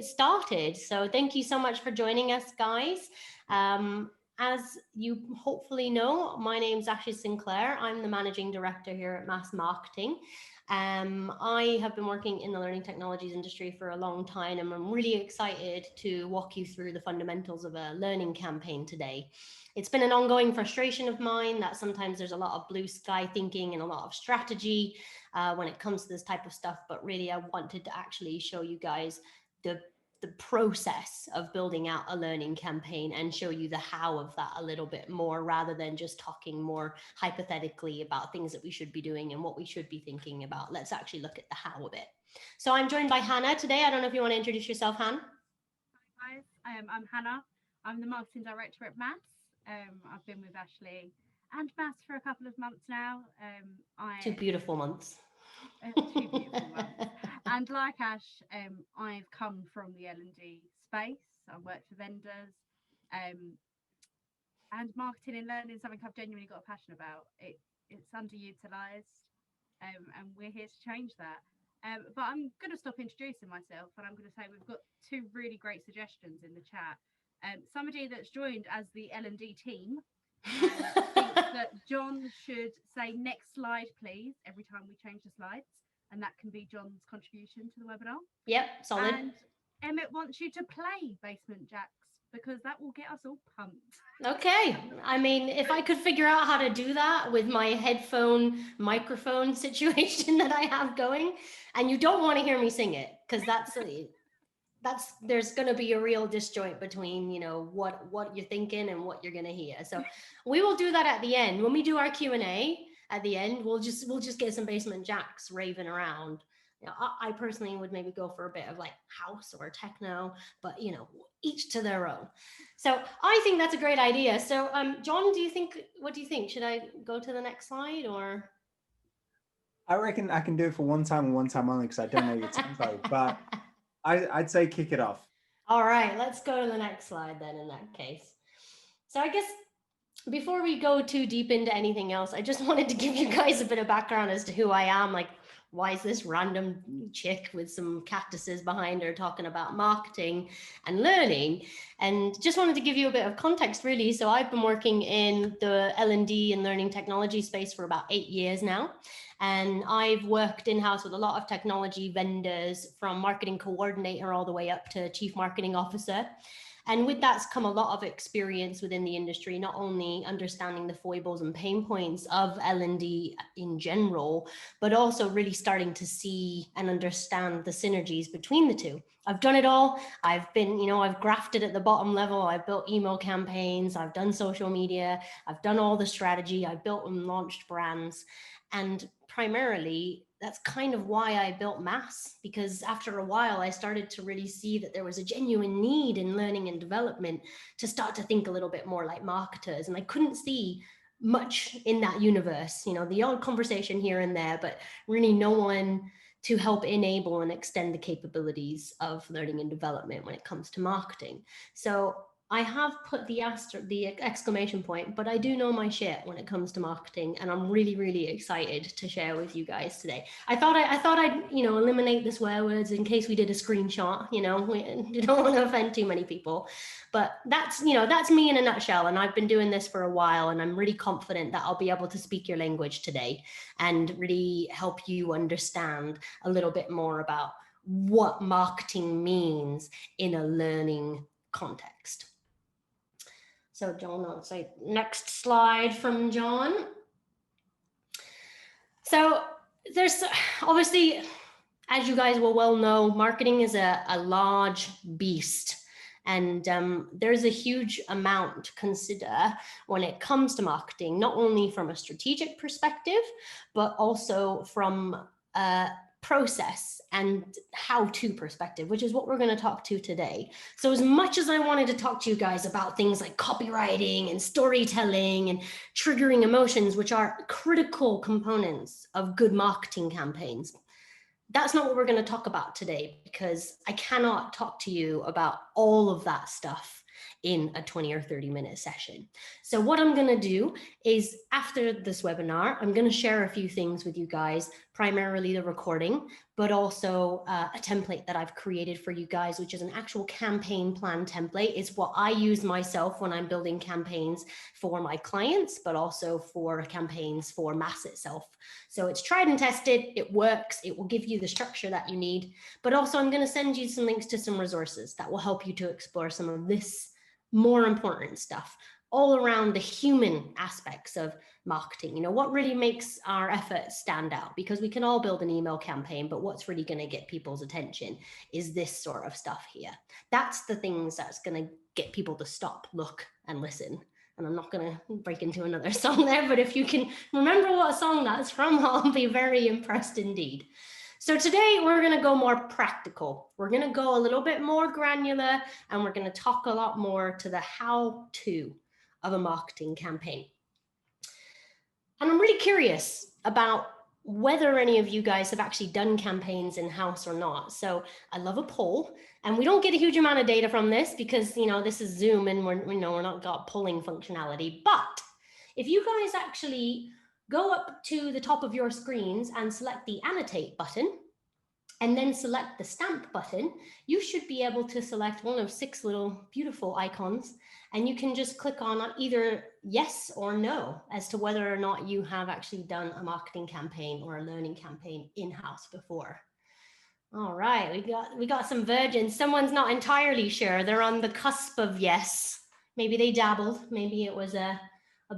get started. So thank you so much for joining us, guys. As you hopefully know, my name's Ashley Sinclair. I'm the Managing Director here at Mass Marketing. I have been working in the learning technologies industry for a long time, and I'm really excited to walk you through the fundamentals of a learning campaign today. It's been an ongoing frustration of mine that sometimes there's a lot of blue sky thinking and a lot of strategy when it comes to this type of stuff, but really I wanted to actually show you guys the process of building out a learning campaign and show you the how of that a little bit more, rather than just talking more hypothetically about things that we should be doing and what we should be thinking about. Let's actually look at the how of it. So I'm joined by Hannah today. I don't know if you want to introduce yourself, Hannah. Hi guys, I'm Hannah. I'm the marketing director at Mass. I've been with Ashley and Mass for a couple of months now. 2 beautiful months. 2 beautiful months. And like Ash, I've come from the L&D space. I worked for vendors, and marketing and learning is something I've genuinely got a passion about. It's underutilized, and we're here to change that. But I'm going to stop introducing myself, and I'm going to say we've got two really great suggestions in the chat. Somebody that's joined as the L&D team thinks that John should say next slide, please, every time we change the slides. And that can be John's contribution to the webinar. Yep, solid. And Emmett wants you to play Basement Jacks because that will get us all pumped. Okay. I mean, if I could figure out how to do that with my headphone microphone situation that I have going, and you don't want to hear me sing it, because there's going to be a real disjoint between, you know, what you're thinking and what you're going to hear. So we will do that at the end. When we do our Q&A at the end, we'll just get some Basement Jacks raving around. You know, I personally would maybe go for a bit of like house or techno, but you know, each to their own. So I think that's a great idea. So John, what do you think? Should I go to the next slide, or? I reckon I can do it for one time and one time only, because I don't know your tempo, but I'd say kick it off. All right, let's go to the next slide then in that case. So I guess before we go too deep into anything else, I just wanted to give you guys a bit of background as to who I am. Like, why is this random chick with some cactuses behind her talking about marketing and learning? And just wanted to give you a bit of context, really. So I've been working in the L&D and learning technology space for about 8 years now. And I've worked in-house with a lot of technology vendors, from marketing coordinator all the way up to chief marketing officer. And with that's come a lot of experience within the industry, not only understanding the foibles and pain points of L&D in general, but also really starting to see and understand the synergies between the two. I've done it all. I've been, you know, I've grafted at the bottom level. I've built email campaigns. I've done social media. I've done all the strategy. I've built and launched brands. And primarily, that's kind of why I built Mass, because after a while, I started to really see that there was a genuine need in learning and development to start to think a little bit more like marketers. And I couldn't see much in that universe, you know, the odd conversation here and there, but really no one to help enable and extend the capabilities of learning and development when it comes to marketing. So I have put the exclamation point, but I do know my shit when it comes to marketing, and I'm really, really excited to share with you guys today. I thought I'd, you know, eliminate the swear words in case we did a screenshot. You know, we don't want to offend too many people, but that's, you know, that's me in a nutshell. And I've been doing this for a while, and I'm really confident that I'll be able to speak your language today and really help you understand a little bit more about what marketing means in a learning context. So John, I'll say next slide from John. So there's obviously, as you guys will well know, marketing is a large beast. And there's a huge amount to consider when it comes to marketing, not only from a strategic perspective, but also from a process and how-to perspective, which is what we're going to talk to today. So as much as I wanted to talk to you guys about things like copywriting and storytelling and triggering emotions, which are critical components of good marketing campaigns, that's not what we're going to talk about today, because I cannot talk to you about all of that stuff in a 20 or 30-minute session. So what I'm going to do is, after this webinar, I'm going to share a few things with you guys, primarily the recording, but also a template that I've created for you guys, which is an actual campaign plan template. It's what I use myself when I'm building campaigns for my clients, but also for campaigns for Mass itself. So it's tried and tested, it works, it will give you the structure that you need, but also I'm going to send you some links to some resources that will help you to explore some of this more important stuff all around the human aspects of marketing. You know, what really makes our efforts stand out, because we can all build an email campaign, but what's really going to get people's attention is this sort of stuff here. That's the things that's going to get people to stop, look, and listen. And I'm not going to break into another song there, but if you can remember what song that's from, I'll be very impressed indeed. So today we're going to go more practical. We're going to go a little bit more granular, and we're going to talk a lot more to the how-to of a marketing campaign. And I'm really curious about whether any of you guys have actually done campaigns in-house or not. So I love a poll, and we don't get a huge amount of data from this because, you know, this is Zoom and we're not got polling functionality. But if you guys actually go up to the top of your screens and select the annotate button, and then select the stamp button, you should be able to select one of 6 little beautiful icons, and you can just click on either yes or no as to whether or not you have actually done a marketing campaign or a learning campaign in-house before. All right, we got some virgins. Someone's not entirely sure. They're on the cusp of yes. Maybe they dabbled. Maybe it was a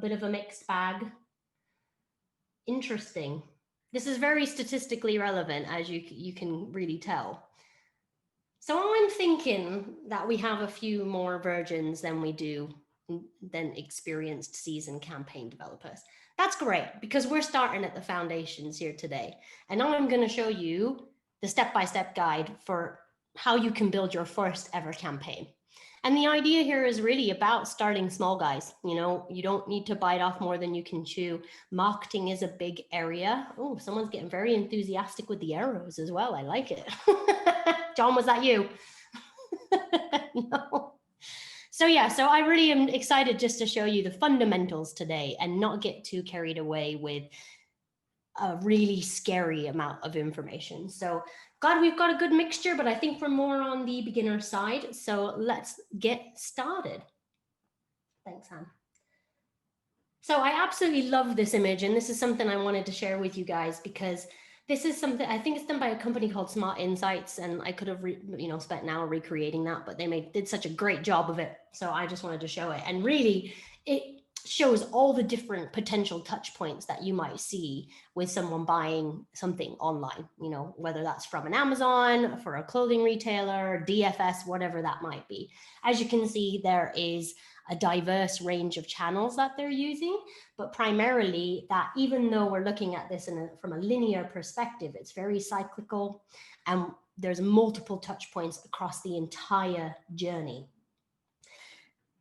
bit of a mixed bag. Interesting. This is very statistically relevant, as you can really tell. So I'm thinking that we have a few more virgins than experienced seasoned campaign developers. That's great, because we're starting at the foundations here today. And now I'm going to show you the step-by-step guide for how you can build your first ever campaign. And the idea here is really about starting small, guys. You know, you don't need to bite off more than you can chew. Marketing is a big area. Oh, someone's getting very enthusiastic with the arrows as well. I like it. John, was that you? No. So yeah, so I really am excited just to show you the fundamentals today and not get too carried away with a really scary amount of information. So God, we've got a good mixture, but I think we're more on the beginner side. So let's get started. Thanks, Han. So I absolutely love this image, and this is something I wanted to share with you guys because this is something, I think it's done by a company called Smart Insights, and I could have spent an hour recreating that, but they did such a great job of it. So I just wanted to show it. And really, it shows all the different potential touch points that you might see with someone buying something online, you know, whether that's from an Amazon, for a clothing retailer, DFS, whatever that might be. As you can see, there is a diverse range of channels that they're using, but primarily that even though we're looking at this from a linear perspective, it's very cyclical, and there's multiple touch points across the entire journey.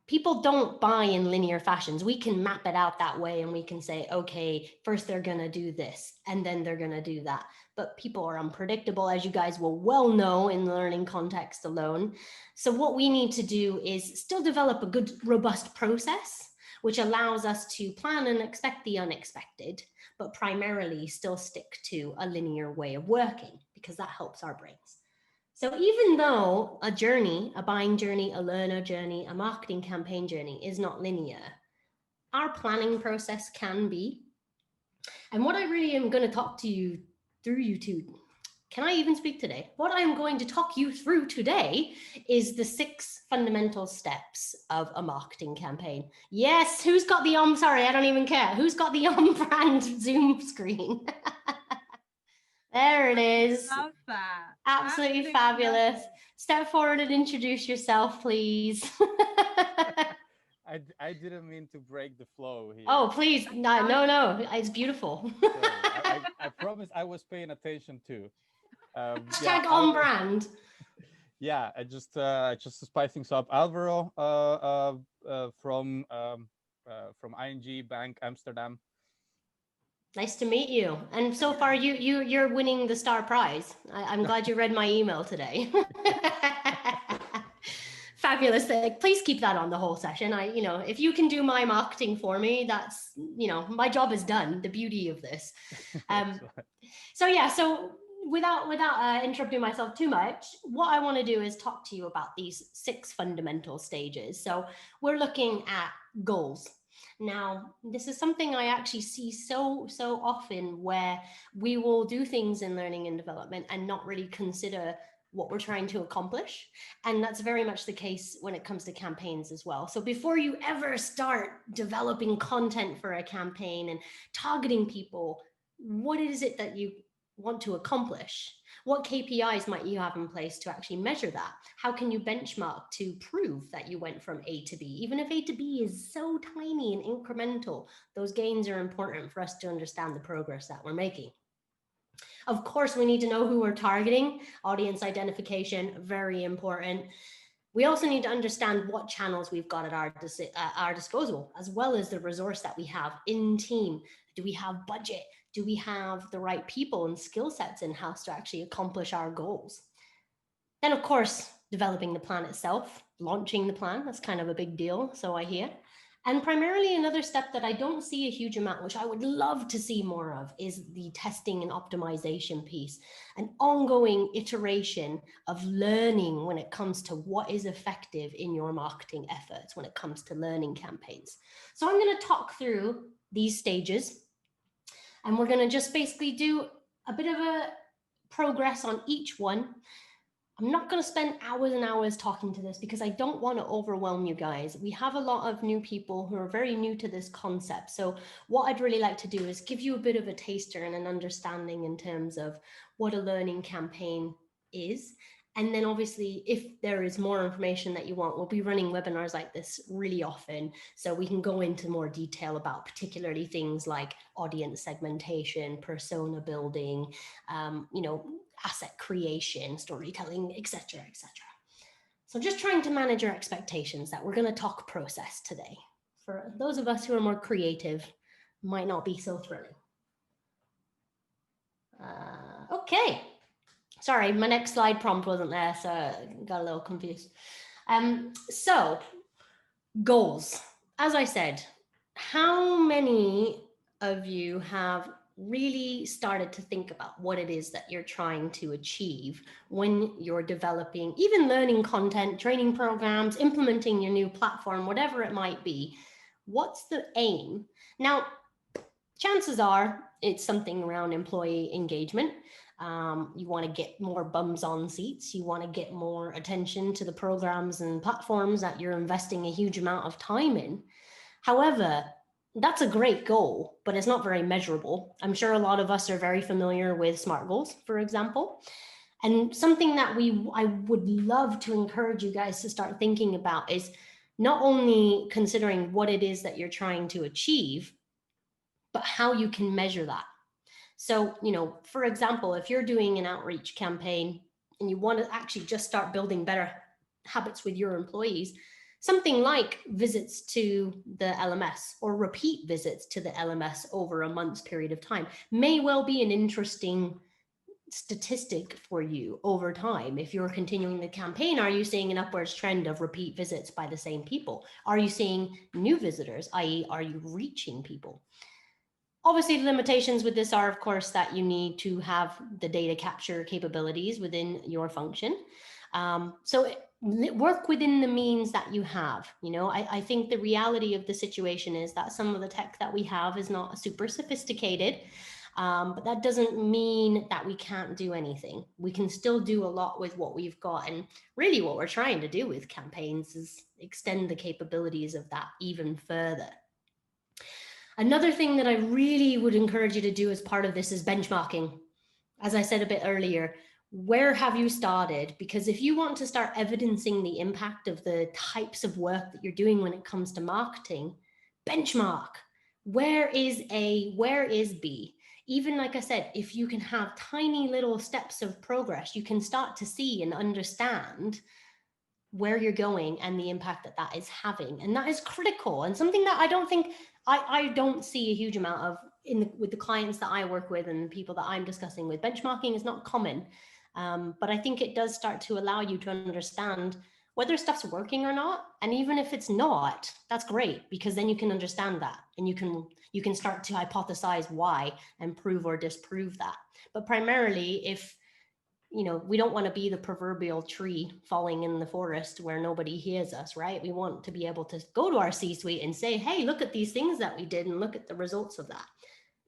People don't buy in linear fashions. We can map it out that way, and we can say, okay, first they're going to do this, and then they're going to do that. But people are unpredictable, as you guys will well know in the learning context alone. So what we need to do is still develop a good, robust process, which allows us to plan and expect the unexpected, but primarily still stick to a linear way of working, because that helps our brains. So even though a journey, a buying journey, a learner journey, a marketing campaign journey is not linear, our planning process can be. And what I really am going to talk to you through YouTube, can I even speak today? What I'm going to talk you through today is the 6 fundamental steps of a marketing campaign. Yes, who's got the sorry, I don't even care. Who's got the on-brand Zoom screen? There it is. Love that. Absolutely fabulous. Step forward and introduce yourself, please. I didn't mean to break the flow here. Oh, please. No. It's beautiful. I promise I was paying attention too. Hashtag on brand. Yeah, I just to spice things up. Alvaro from ING Bank Amsterdam. Nice to meet you. And so far, you're winning the star prize. I'm glad you read my email today. Fabulous. Please keep that on the whole session. If you can do my marketing for me, that's, my job is done. The beauty of this. So without interrupting myself too much, what I want to do is talk to you about these 6 fundamental stages. So we're looking at goals. Now, this is something I actually see so often, where we will do things in learning and development and not really consider what we're trying to accomplish. And that's very much the case when it comes to campaigns as well. So before you ever start developing content for a campaign and targeting people, what is it that you want to accomplish? What KPIs might you have in place to actually measure that? How can you benchmark to prove that you went from A to B? Even if A to B is so tiny and incremental, those gains are important for us to understand the progress that we're making. Of course, we need to know who we're targeting. Audience identification, very important. We also need to understand what channels we've got at our disposal, as well as the resource that we have in team. Do we have budget? Do we have the right people and skill sets in-house to actually accomplish our goals? Then, of course, developing the plan itself, launching the plan, that's kind of a big deal, so I hear. And primarily another step that I don't see a huge amount, which I would love to see more of, is the testing and optimization piece, an ongoing iteration of learning when it comes to what is effective in your marketing efforts when it comes to learning campaigns. So I'm going to talk through these stages, and we're going to just basically do a bit of a progress on each one. I'm not going to spend hours and hours talking to this because I don't want to overwhelm you guys. We have a lot of new people who are very new to this concept. So what I'd really like to do is give you a bit of a taster and an understanding in terms of what a learning campaign is. And then obviously, if there is more information that you want, we'll be running webinars like this really often, so we can go into more detail about particularly things like audience segmentation, persona building, asset creation, storytelling, etc., etc. So just trying to manage your expectations that we're going to talk process today. For those of us who are more creative, might not be so thrilling. Okay. Sorry, my next slide prompt wasn't there, so I got a little confused. So, goals. As I said, how many of you have really started to think about what it is that you're trying to achieve when you're developing, even learning content, training programs, implementing your new platform, whatever it might be? What's the aim? Now, chances are it's something around employee engagement. You want to get more bums on seats. You want to get more attention to the programs and platforms that you're investing a huge amount of time in. However, that's a great goal, but it's not very measurable. I'm sure a lot of us are very familiar with SMART goals, for example. And something that I would love to encourage you guys to start thinking about is not only considering what it is that you're trying to achieve, but how you can measure that. So, for example, if you're doing an outreach campaign and you want to actually just start building better habits with your employees, something like visits to the LMS or repeat visits to the LMS over a month's period of time may well be an interesting statistic for you over time. If you're continuing the campaign, are you seeing an upwards trend of repeat visits by the same people? Are you seeing new visitors, i.e., are you reaching people? Obviously, the limitations with this are, of course, that you need to have the data capture capabilities within your function. So work within the means that you have. I think the reality of the situation is that some of the tech that we have is not super sophisticated, but that doesn't mean that we can't do anything. We can still do a lot with what we've got. And really what we're trying to do with campaigns is extend the capabilities of that even further. Another thing that I really would encourage you to do as part of this is benchmarking. As I said a bit earlier, where have you started? Because if you want to start evidencing the impact of the types of work that you're doing when it comes to marketing, benchmark. Where is A? Where is B? Even like I said, if you can have tiny little steps of progress, you can start to see and understand where you're going and the impact that that is having. And that is critical, and something that I don't think I don't see a huge amount of with the clients that I work with and the people that I'm discussing with. Benchmarking is not common, but I think it does start to allow you to understand whether stuff's working or not. And even if it's not, that's great, because then you can understand that and you can start to hypothesize why and prove or disprove that. But primarily, if we don't want to be the proverbial tree falling in the forest where nobody hears us, right? We want to be able to go to our C-suite and say, hey, look at these things that we did and look at the results of that.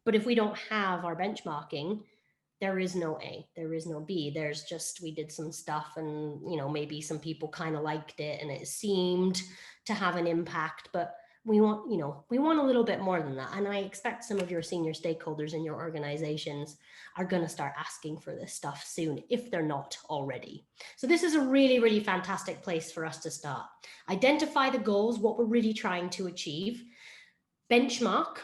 But if we don't have our benchmarking, there is no A, there is no B. There's just, we did some stuff and, maybe some people kind of liked it and it seemed to have an impact, but we want a little bit more than that. And I expect some of your senior stakeholders in your organizations are going to start asking for this stuff soon, if they're not already. So this is a really, really fantastic place for us to start. Identify the goals, what we're really trying to achieve, benchmark,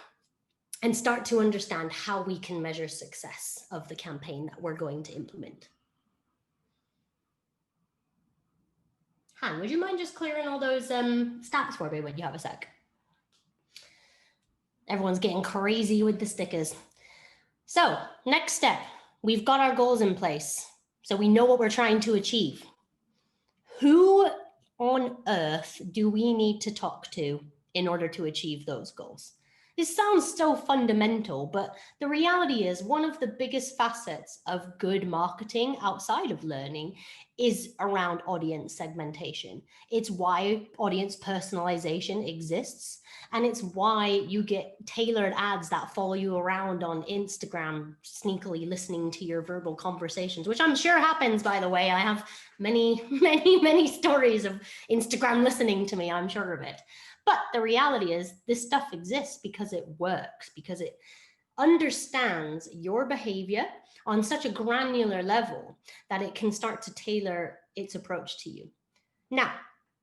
and start to understand how we can measure success of the campaign that we're going to implement. Han, would you mind just clearing all those stats for me when you have a sec? Everyone's getting crazy with the stickers. So next step, we've got our goals in place. So we know what we're trying to achieve. Who on earth do we need to talk to in order to achieve those goals? This sounds so fundamental, but the reality is one of the biggest facets of good marketing outside of learning is around audience segmentation. It's why audience personalization exists. And it's why you get tailored ads that follow you around on Instagram, sneakily listening to your verbal conversations, which I'm sure happens, by the way. I have many, many, many stories of Instagram listening to me, I'm sure of it. But the reality is this stuff exists because it works, because it understands your behavior on such a granular level that it can start to tailor its approach to you. Now,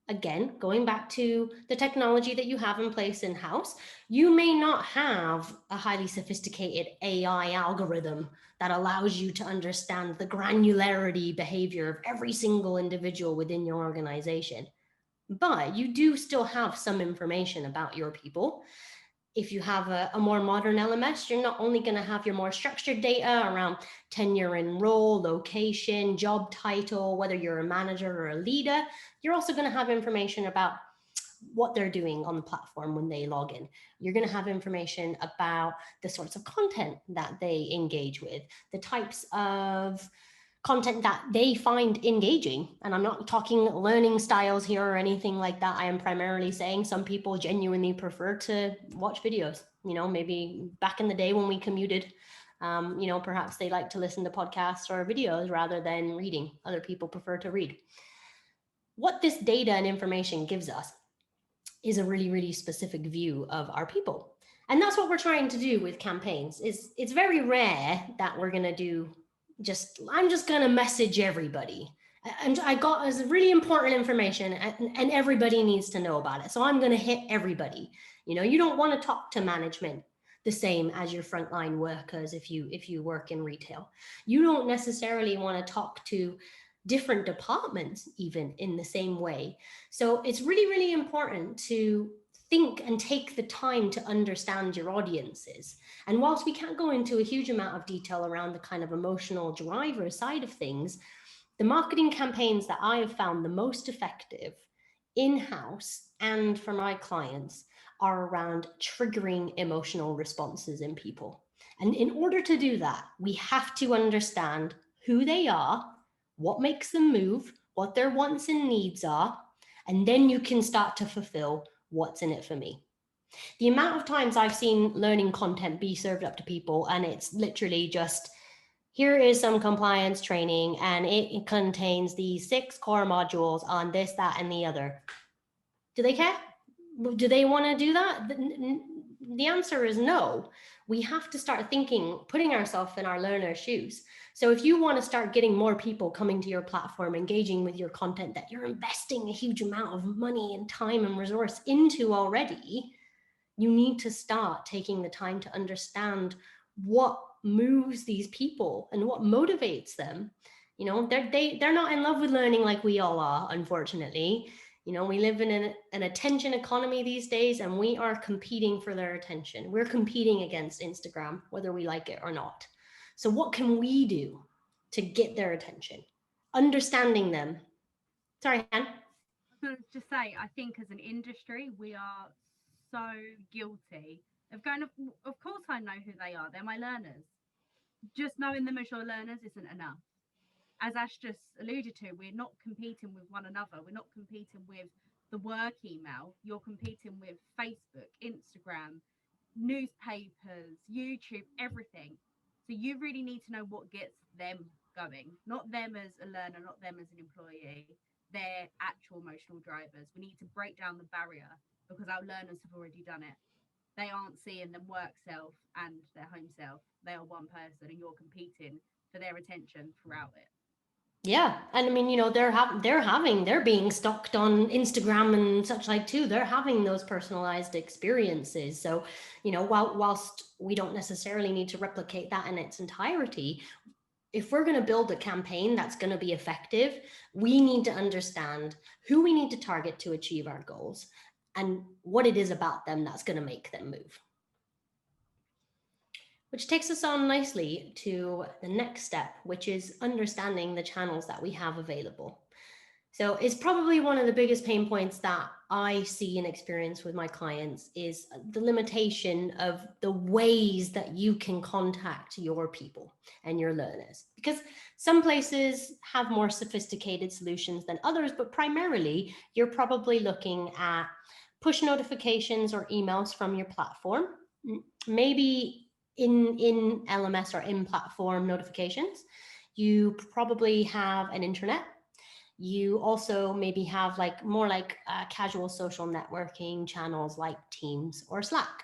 again, going back to the technology that you have in place in-house, you may not have a highly sophisticated AI algorithm that allows you to understand the granularity behavior of every single individual within your organization. But you do still have some information about your people. If you have a more modern LMS, you're not only going to have your more structured data around tenure and role, location, job title, whether you're a manager or a leader, you're also going to have information about what they're doing on the platform when they log in. You're going to have information about the sorts of content that they engage with, the types of content that they find engaging. And I'm not talking learning styles here or anything like that. I am primarily saying some people genuinely prefer to watch videos. Maybe back in the day when we commuted, perhaps they like to listen to podcasts or videos rather than reading. Other people prefer to read. What this data and information gives us is a really, really specific view of our people. And that's what we're trying to do with campaigns. It's very rare that we're going to do I'm just going to message everybody. And I got this really important information and everybody needs to know about it. So I'm going to hit everybody. You don't want to talk to management the same as your frontline workers if you work in retail. You don't necessarily want to talk to different departments even in the same way. So it's really, really important to think and take the time to understand your audiences. And whilst we can't go into a huge amount of detail around the kind of emotional driver side of things, the marketing campaigns that I have found the most effective in-house and for my clients are around triggering emotional responses in people. And in order to do that, we have to understand who they are, what makes them move, what their wants and needs are, and then you can start to fulfill what's in it for me. The amount of times I've seen learning content be served up to people and it's literally just, here is some compliance training and it contains these 6 core modules on this, that, and the other. Do they care? Do they want to do that? The answer is no. We have to start thinking, putting ourselves in our learner's shoes. So if you want to start getting more people coming to your platform, engaging with your content that you're investing a huge amount of money and time and resource into already, you need to start taking the time to understand what moves these people and what motivates them. They're not in love with learning like we all are, unfortunately. We live in an attention economy these days, and we are competing for their attention. We're competing against Instagram, whether we like it or not. So what can we do to get their attention? Understanding them. Sorry, Han. to just say, I think as an industry, we are so guilty of going, of course, I know who they are. They're my learners. Just knowing them as your learners isn't enough. As Ash just alluded to, we're not competing with one another. We're not competing with the work email. You're competing with Facebook, Instagram, newspapers, YouTube, everything. So you really need to know what gets them going, not them as a learner, not them as an employee. They're actual emotional drivers. We need to break down the barrier because our learners have already done it. They aren't seeing them work self and their home self. They are one person and you're competing for their attention throughout it. Yeah, and I mean, they're being stalked on Instagram and such like too. They're having those personalized experiences. So, whilst we don't necessarily need to replicate that in its entirety, if we're going to build a campaign that's going to be effective, we need to understand who we need to target to achieve our goals and what it is about them that's going to make them move. Which takes us on nicely to the next step, which is understanding the channels that we have available. So it's probably one of the biggest pain points that I see and experience with my clients is the limitation of the ways that you can contact your people and your learners. Because some places have more sophisticated solutions than others, but primarily you're probably looking at push notifications or emails from your platform, maybe in LMS or in platform notifications. You probably have an intranet. You also maybe have more casual social networking channels like Teams or Slack.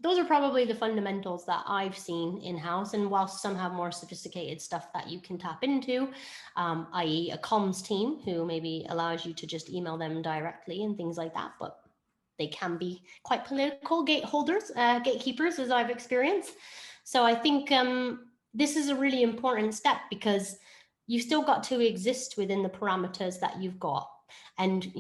Those are probably the fundamentals that I've seen in-house. And whilst some have more sophisticated stuff that you can tap into, i.e. a comms team who maybe allows you to just email them directly and things like that, but they can be quite political gatekeepers, as I've experienced. So I think this is a really important step because you've still got to exist within the parameters that you've got. And,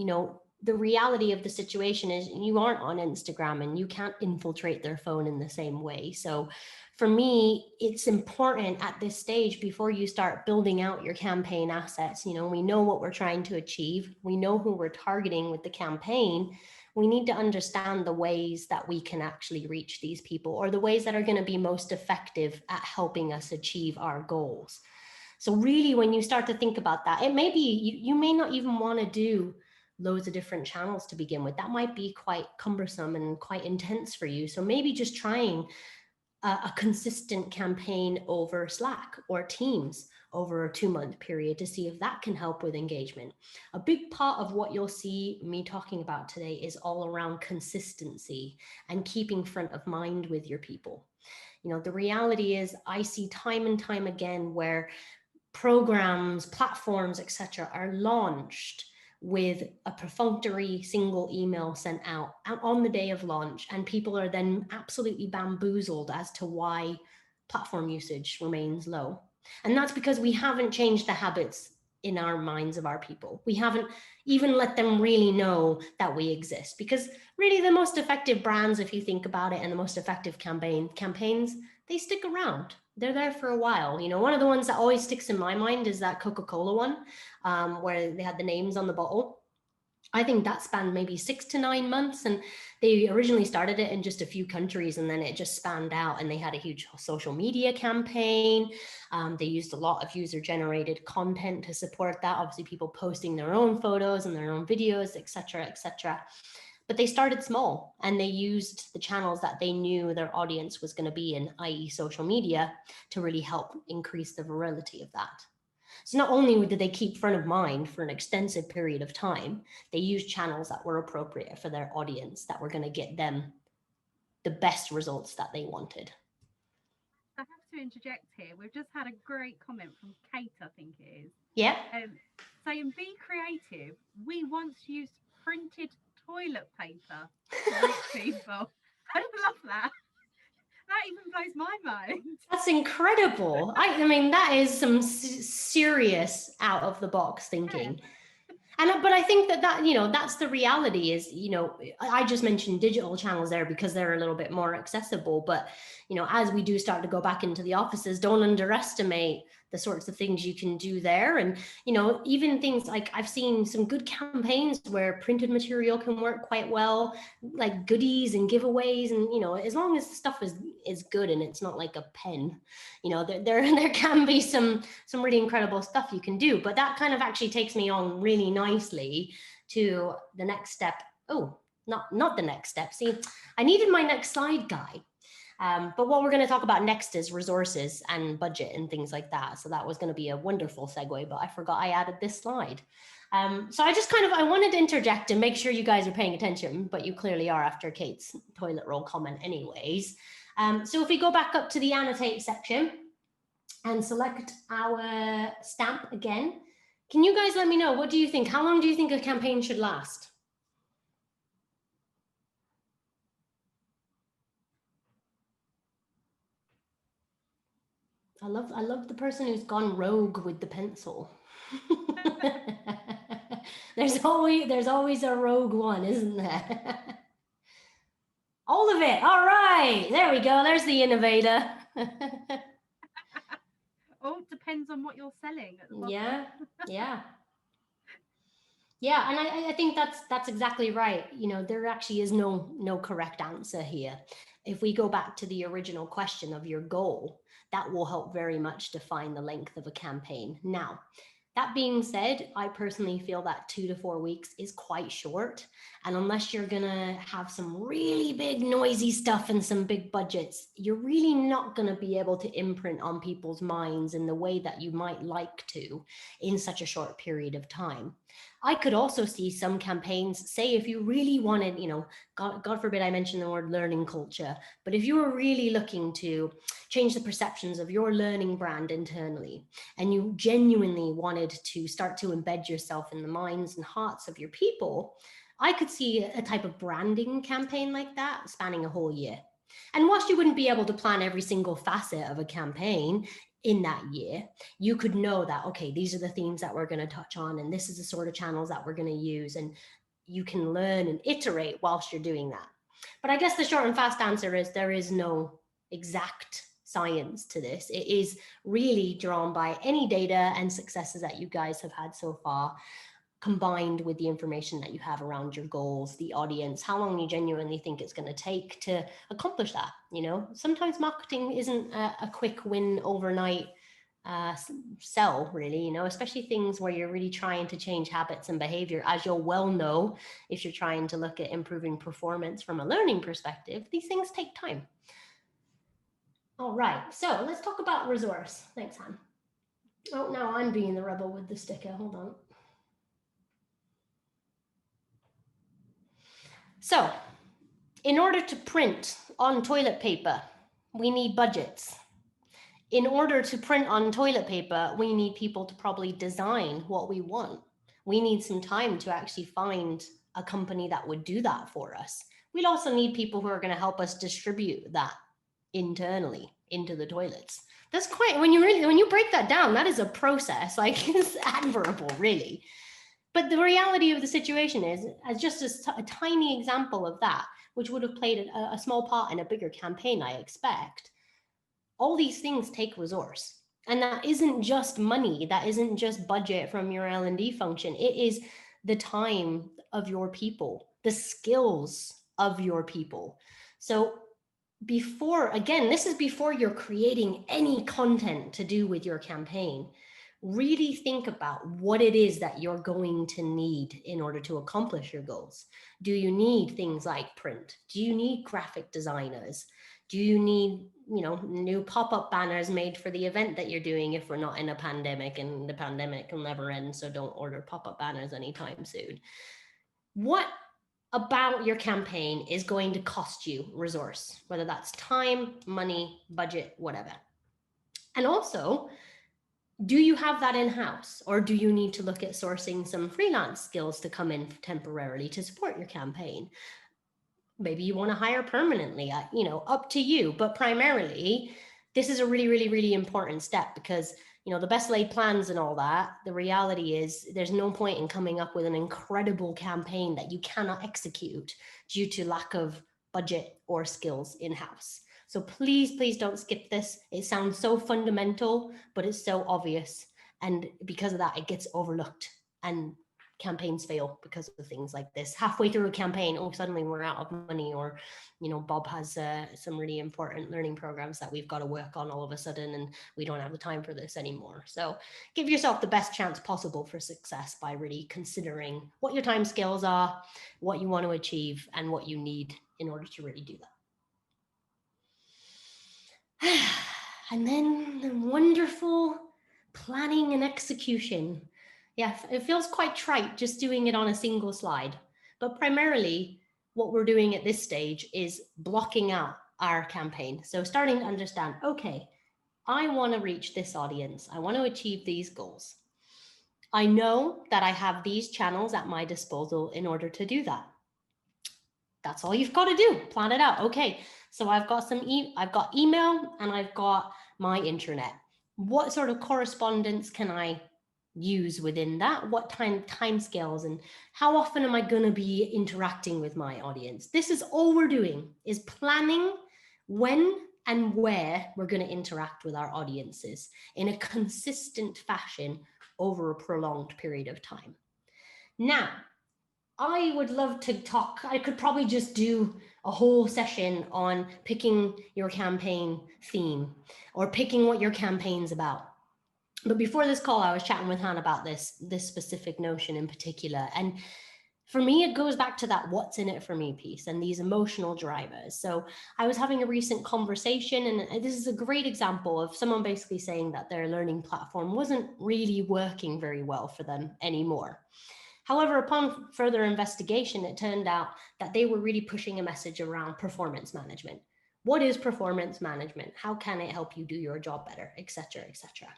the reality of the situation is you aren't on Instagram and you can't infiltrate their phone in the same way. So for me, it's important at this stage before you start building out your campaign assets. We know what we're trying to achieve. We know who we're targeting with the campaign. We need to understand the ways that we can actually reach these people, or the ways that are going to be most effective at helping us achieve our goals. So really, when you start to think about that, it may be, you may not even want to do loads of different channels to begin with. That might be quite cumbersome and quite intense for you. So maybe just trying a consistent campaign over Slack or Teams over a 2-month period to see if that can help with engagement. A big part of what you'll see me talking about today is all around consistency and keeping front of mind with your people. The reality is I see time and time again where programs, platforms, etc., are launched with a perfunctory single email sent out on the day of launch, and people are then absolutely bamboozled as to why platform usage remains low. And that's because we haven't changed the habits in our minds of our people. We haven't even let them really know that we exist, because really the most effective brands, if you think about it, and the most effective campaigns, they stick around. They're there for a while. One of the ones that always sticks in my mind is that Coca-Cola one, where they had the names on the bottle. I think that spanned maybe 6 to 9 months, and they originally started it in just a few countries, and then it just spanned out, and they had a huge social media campaign. They used a lot of user-generated content to support that. Obviously, people posting their own photos and their own videos, etc., etc. But they started small, and they used the channels that they knew their audience was going to be in, i.e. social media, to really help increase the virality of that. So not only did they keep front of mind for an extensive period of time, they used channels that were appropriate for their audience, that were going to get them the best results that they wanted. I have to interject here. We've just had a great comment from Kate, I think it is. Yeah. Saying, be creative. We once used printed toilet paper to reach people. I love that. That even blows my mind. That's incredible. I mean, that is some serious out of the box thinking. But I think that, you know, that's the reality is, you know, I just mentioned digital channels there because they're a little bit more accessible. But, you know, as we do start to go back into the offices, don't underestimate the sorts of things you can do there. And, you know, even things like I've seen some good campaigns where printed material can work quite well, like goodies and giveaways. And, you know, as long as the stuff is good and it's not like a pen, you know, there can be some really incredible stuff you can do. But that kind of actually takes me on really nicely to the next step. Oh, not the next step. See, I needed my next slide guide. But what we're going to talk about next is resources and budget and things like that. So that was going to be a wonderful segue, but I forgot I added this slide. So I wanted to interject and make sure you guys are paying attention, but you clearly are after Kate's toilet roll comment anyways. So if we go back up to the annotate section and select our stamp again, can you guys let me know, what do you think? How long do you think a campaign should last? I love the person who's gone rogue with the pencil. There's always a rogue one, isn't there? All of it. All right. There we go. There's the innovator. All depends on what you're selling at the bottom. Yeah. Yeah, and I think that's exactly right. You know, there actually is no correct answer here. If we go back to the original question of your goal, that will help very much define the length of a campaign. Now, that being said, I personally feel that 2 to 4 weeks is quite short. And unless you're gonna have some really big noisy stuff and some big budgets, you're really not gonna be able to imprint on people's minds in the way that you might like to in such a short period of time. I could also see some campaigns, say if you really wanted, you know, God forbid I mention the word learning culture, but if you were really looking to change the perceptions of your learning brand internally, and you genuinely wanted to start to embed yourself in the minds and hearts of your people, I could see a type of branding campaign like that spanning a whole year. And whilst you wouldn't be able to plan every single facet of a campaign in that year, you could know that, okay, these are the themes that we're going to touch on, and this is the sort of channels that we're going to use, and you can learn and iterate whilst you're doing that. But I guess the short and fast answer is there is no exact science to this. It is really drawn by any data and successes that you guys have had so far, combined with the information that you have around your goals, the audience, how long you genuinely think it's going to take to accomplish that. You know, sometimes marketing isn't a quick win overnight sell, really, you know, especially things where you're really trying to change habits and behavior. As you'll well know, if you're trying to look at improving performance from a learning perspective, these things take time. All right, so let's talk about resource. Thanks, Han. Oh, now I'm being the rebel with the sticker. Hold on. So, in order to print on toilet paper, we need budgets. In order to print on toilet paper, we need people to probably design what we want. We need some time to actually find a company that would do that for us. We'd also need people who are going to help us distribute that internally into the toilets. That's quite, when you break that down, that is a process. Like, it's admirable, really. But the reality of the situation is, as just a tiny example of that, which would have played a small part in a bigger campaign, I expect, all these things take resource. And that isn't just money, that isn't just budget from your L&D function. It is the time of your people, the skills of your people. So before, again, this is before you're creating any content to do with your campaign. Really think about what it is that you're going to need in order to accomplish your goals. Do you need things like print? Do you need graphic designers? Do you need, you know, new pop-up banners made for the event that you're doing if we're not in a pandemic, and the pandemic will never end, so don't order pop-up banners anytime soon. What about your campaign is going to cost you resource, whether that's time, money, budget, whatever? And also, do you have that in-house, or do you need to look at sourcing some freelance skills to come in temporarily to support your campaign? Maybe you want to hire permanently, you know, up to you. But primarily, this is a really, really, really important step, because the best laid plans and all that, the reality is there's no point in coming up with an incredible campaign that you cannot execute due to lack of budget or skills in-house. So please don't skip this. It sounds so fundamental, but it's so obvious. And because of that, it gets overlooked, and campaigns fail because of things like this. Halfway through a campaign, oh, suddenly we're out of money, or Bob has some really important learning programs that we've got to work on all of a sudden, and we don't have the time for this anymore. So give yourself the best chance possible for success by really considering what your time scales are, what you want to achieve, and what you need in order to really do that. And then the wonderful planning and execution. Yeah, it feels quite trite just doing it on a single slide, but primarily what we're doing at this stage is blocking out our campaign. So starting to understand, okay, I want to reach this audience. I want to achieve these goals. I know that I have these channels at my disposal in order to do that. That's all you've got to do. Plan it out. Okay, so I've got I've got email and I've got my internet. What sort of correspondence can I use within that? What time scales, and how often am I going to be interacting with my audience? This is all we're doing, is planning when and where we're going to interact with our audiences in a consistent fashion over a prolonged period of time. Now, I would love to talk. I could probably just do a whole session on picking your campaign theme or picking what your campaign's about. But before this call, I was chatting with Han about this specific notion in particular. And for me, it goes back to that what's in it for me piece and these emotional drivers. So I was having a recent conversation, and this is a great example of someone basically saying that their learning platform wasn't really working very well for them anymore. However, upon further investigation, it turned out that they were really pushing a message around performance management. What is performance management? How can it help you do your job better, et cetera, et cetera.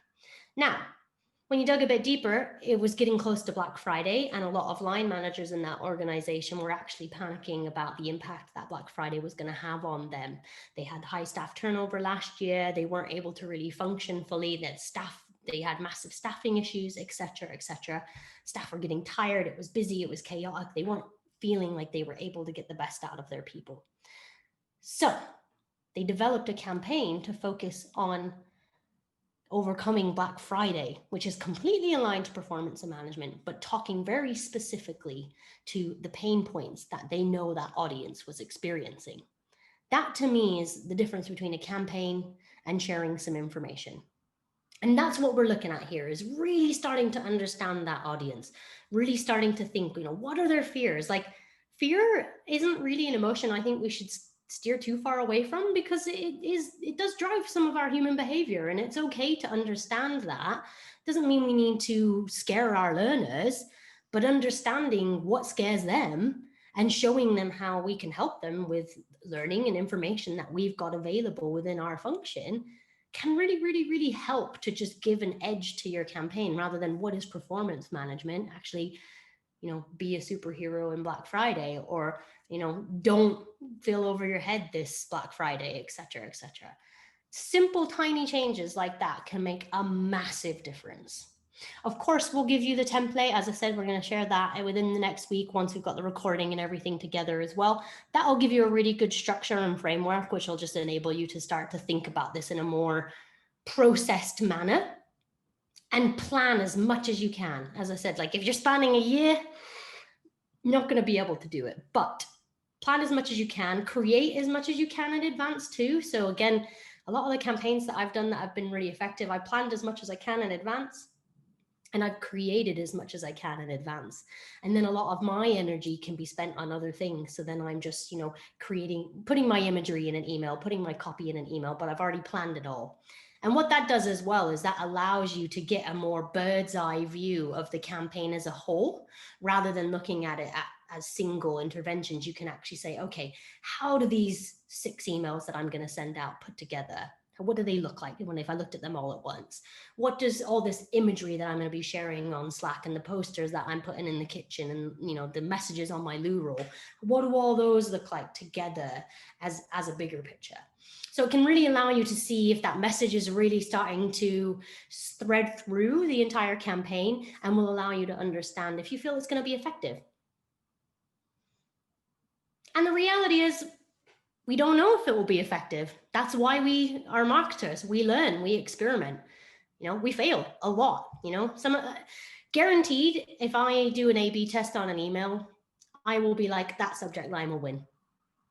Now, when you dug a bit deeper, it was getting close to Black Friday, and a lot of line managers in that organization were actually panicking about the impact that Black Friday was going to have on them. They had high staff turnover last year. They weren't able to really function fully. They had massive staffing issues, et cetera, et cetera. Staff were getting tired. It was busy. It was chaotic. They weren't feeling like they were able to get the best out of their people. So they developed a campaign to focus on overcoming Black Friday, which is completely aligned to performance and management, but talking very specifically to the pain points that they know that audience was experiencing. That to me is the difference between a campaign and sharing some information. And that's what we're looking at here, is really starting to understand that audience, really starting to think, what are their fears? Like, fear isn't really an emotion I think we should steer too far away from, because it does drive some of our human behavior, and it's okay to understand that. Doesn't mean we need to scare our learners, but understanding what scares them and showing them how we can help them with learning and information that we've got available within our function can really help to just give an edge to your campaign, rather than what is performance management, actually, be a superhero in Black Friday, or, don't feel over your head this Black Friday, et cetera, et cetera. Simple, tiny changes like that can make a massive difference. Of course, we'll give you the template. As I said, we're going to share that within the next week once we've got the recording and everything together as well. That'll give you a really good structure and framework, which will just enable you to start to think about this in a more processed manner and plan as much as you can. As I said, like if you're spanning a year, you're not going to be able to do it, but plan as much as you can, create as much as you can in advance too. So again, a lot of the campaigns that I've done that have been really effective, I planned as much as I can in advance, and I've created as much as I can in advance. And then a lot of my energy can be spent on other things. So then I'm just, putting my imagery in an email, putting my copy in an email, but I've already planned it all. And what that does as well is that allows you to get a more bird's eye view of the campaign as a whole, rather than looking at it as single interventions. You can actually say, okay, how do these 6 emails that I'm going to send out put together? What do they look like if I looked at them all at once? What does all this imagery that I'm going to be sharing on Slack and the posters that I'm putting in the kitchen and the messages on my loo roll, what do all those look like together as a bigger picture? So it can really allow you to see if that message is really starting to thread through the entire campaign, and will allow you to understand if you feel it's going to be effective. And the reality is, we don't know if it will be effective. That's why we are marketers. We learn, we experiment. We fail a lot. Guaranteed, if I do an A/B test on an email, I will be like, that subject line will win.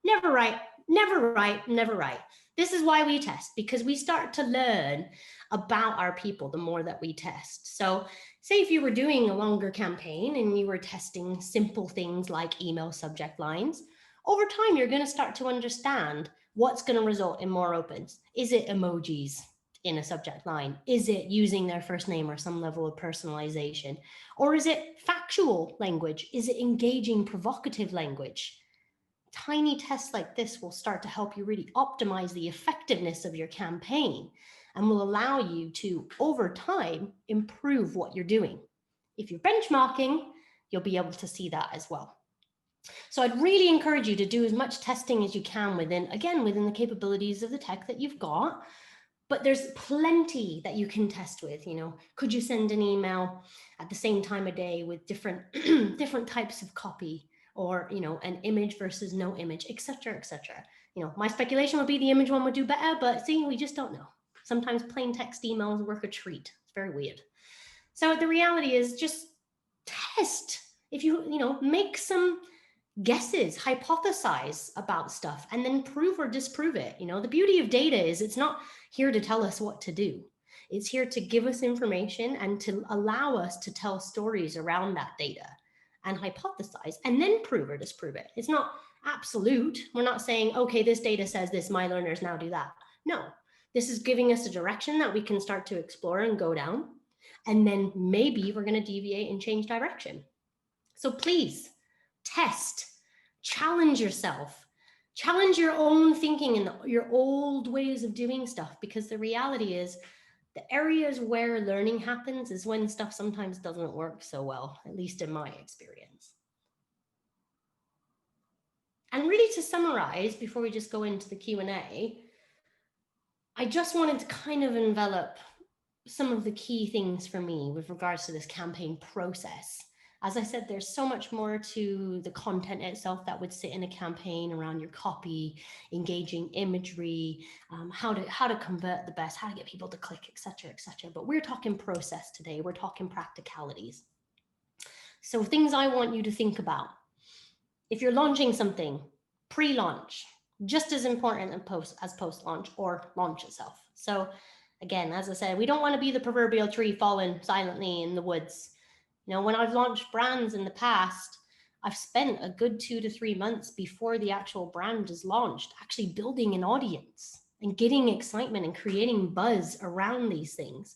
Never right, never right, never right. This is why we test, because we start to learn about our people the more that we test. So say if you were doing a longer campaign and you were testing simple things like email subject lines, over time, you're going to start to understand what's going to result in more opens. Is it emojis in a subject line? Is it using their first name or some level of personalization? Or is it factual language? Is it engaging, provocative language? Tiny tests like this will start to help you really optimize the effectiveness of your campaign and will allow you to, over time, improve what you're doing. If you're benchmarking, you'll be able to see that as well. So I'd really encourage you to do as much testing as you can within the capabilities of the tech that you've got. But there's plenty that you can test with. Could you send an email at the same time of day with different different types of copy, or an image versus no image, etc., etc. My speculation would be the image one would do better, but see, we just don't know. Sometimes plain text emails work a treat. It's very weird. So the reality is, just test. If you make some guesses, hypothesize about stuff, and then prove or disprove it. The beauty of data is it's not here to tell us what to do. It's here to give us information and to allow us to tell stories around that data and hypothesize and then prove or disprove it. It's not absolute. We're not saying, okay, this data says this, my learners now do that. No, this is giving us a direction that we can start to explore and go down. And then maybe we're going to deviate and change direction. So please, test, challenge yourself, challenge your own thinking and your old ways of doing stuff, because the reality is the areas where learning happens is when stuff sometimes doesn't work so well, at least in my experience. And really, to summarize, before we just go into the Q&A, I just wanted to kind of envelop some of the key things for me with regards to this campaign process. As I said, there's so much more to the content itself that would sit in a campaign around your copy, engaging imagery, how to convert the best, how to get people to click, etc., etc. But we're talking process today. We're talking practicalities. So things I want you to think about. If you're launching something, pre-launch, just as important as post-launch or launch itself. So again, as I said, we don't want to be the proverbial tree falling silently in the woods. When I've launched brands in the past, I've spent a good 2 to 3 months before the actual brand is launched, actually building an audience and getting excitement and creating buzz around these things.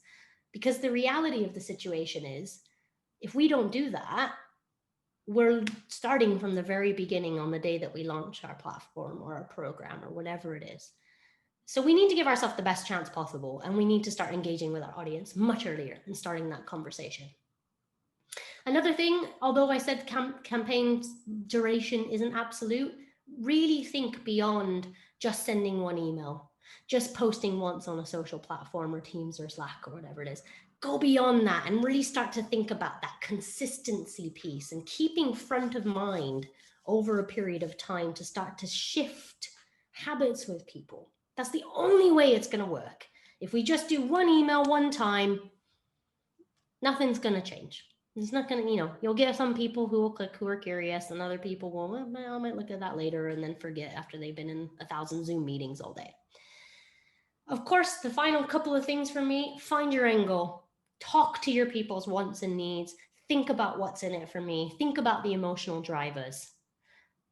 Because the reality of the situation is, if we don't do that, we're starting from the very beginning on the day that we launch our platform or our program or whatever it is. So we need to give ourselves the best chance possible, and we need to start engaging with our audience much earlier and starting that conversation. Another thing, although I said campaign duration isn't absolute, really think beyond just sending one email, just posting once on a social platform or Teams or Slack or whatever it is. Go beyond that and really start to think about that consistency piece and keeping front of mind over a period of time to start to shift habits with people. That's the only way it's going to work. If we just do one email one time, nothing's going to change. It's not going to, you'll get some people who will click, who are curious, and other people will, well, I might look at that later and then forget after they've been in 1,000 Zoom meetings all day. Of course, the final couple of things for me, find your end goal. Talk to your people's wants and needs. Think about what's in it for me. Think about the emotional drivers.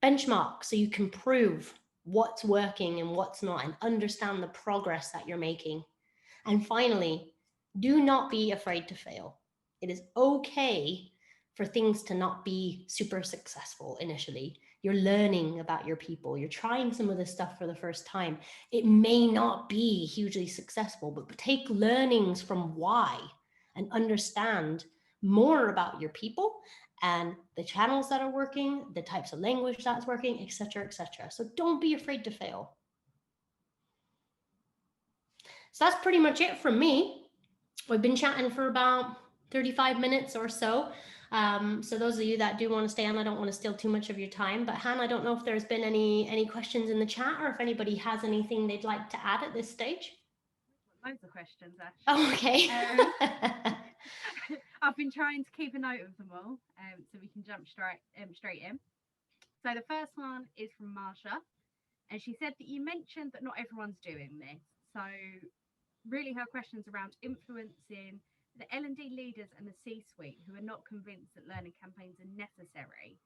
Benchmark so you can prove what's working and what's not and understand the progress that you're making. And finally, do not be afraid to fail. It is okay for things to not be super successful initially. you're learning about your people, you're trying some of this stuff for the first time. It may not be hugely successful, but take learnings from why and understand more about your people and the channels that are working, the types of language that's working, etc., etc. So don't be afraid to fail. So that's pretty much it from me. We've been chatting for about 35 minutes or so. So those of you that do want to stay on, I don't want to steal too much of your time. But Han, I don't know if there's been any questions in the chat or if anybody has anything they'd like to add at this stage. Loads of questions, Ash. Oh, okay. I've been trying to keep a note of them all, so we can jump straight in. So the first one is from Marsha, and she said that you mentioned that not everyone's doing this. So really her questions around influencing the L&D leaders and the C-suite who are not convinced that learning campaigns are necessary.